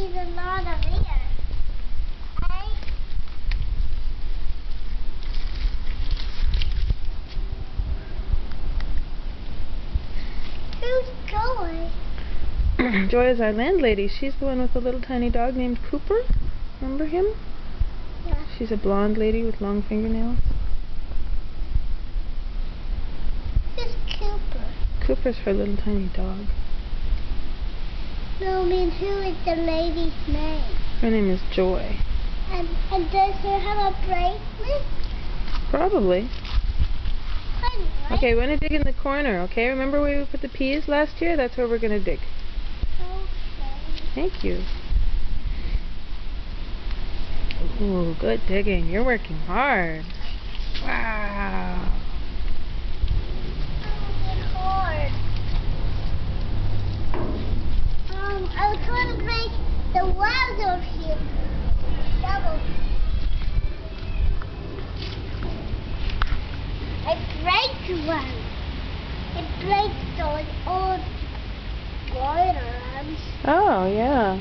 making a lot of air. Who's Joy? Joy is our landlady. She's the one with the little tiny dog named Cooper. Remember him? Yeah. She's a blonde lady with long fingernails. Who's Cooper? Cooper's her little tiny dog. No, I mean, who is the lady's name? Her name is Joy. And does her have a bracelet? Probably. Anyway. Okay, we're going to dig in the corner, okay? Remember where we put the peas last year? That's where we're going to dig. Okay. Thank you. Ooh, good digging. You're working hard. Wow. It's hard. I was trying to break the walls over here. Double. I break one. It breaks those old boilers. Oh, yeah.